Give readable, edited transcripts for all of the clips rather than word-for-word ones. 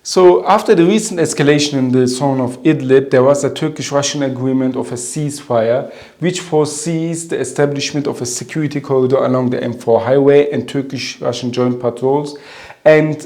So after the recent escalation in the zone of Idlib, there was a Turkish-Russian agreement of a ceasefire, which foresees the establishment of a security corridor along the M4 highway and Turkish-Russian joint patrols, and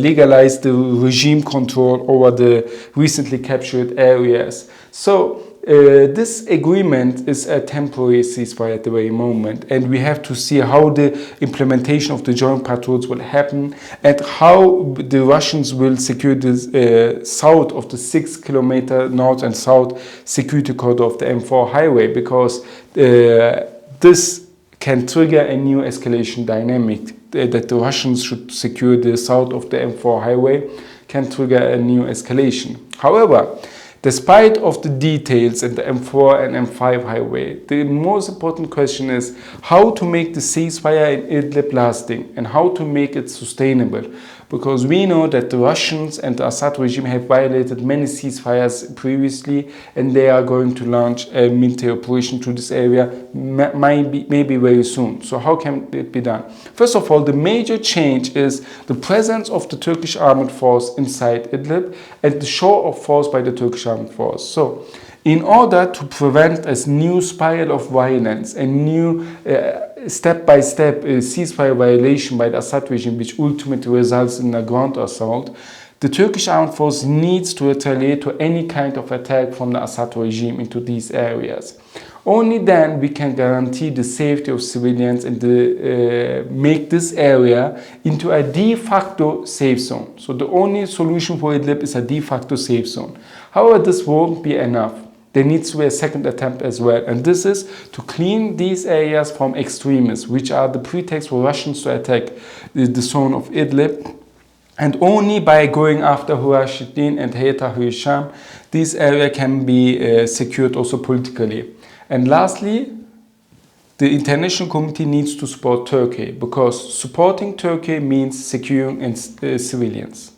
legalize the regime control over the recently captured areas. So this agreement is a temporary ceasefire at the very moment, and we have to see how the implementation of the joint patrols will happen and how the Russians will secure the south of the 6-kilometer north and south security corridor of the M4 highway, because this can trigger a new escalation dynamic. That the Russians should secure the south of the M4 highway can trigger a new escalation. However, despite of the details in the M4 and M5 highway, the most important question is how to make the ceasefire in Idlib lasting and how to make it sustainable. Because we know that the Russians and the Assad regime have violated many ceasefires previously, and they are going to launch a military operation to this area maybe very soon. So how can it be done? First of all, the major change is the presence of the Turkish armed force inside Idlib and the show of force by the Turkish armed force. So in order to prevent a new spiral of violence, a new step-by-step ceasefire violation by the Assad regime, which ultimately results in a ground assault, the Turkish armed force needs to retaliate to any kind of attack from the Assad regime into these areas. Only then we can guarantee the safety of civilians and make this area into a de facto safe zone. So the only solution for Idlib is a de facto safe zone. However, this won't be enough. There needs to be a second attempt as well, and this is to clean these areas from extremists, which are the pretext for Russians to attack the zone of Idlib. And only by going after Hurashidin and Hayat Tahrir Sham, this area can be secured also politically. And lastly, the international community needs to support Turkey, because supporting Turkey means securing civilians.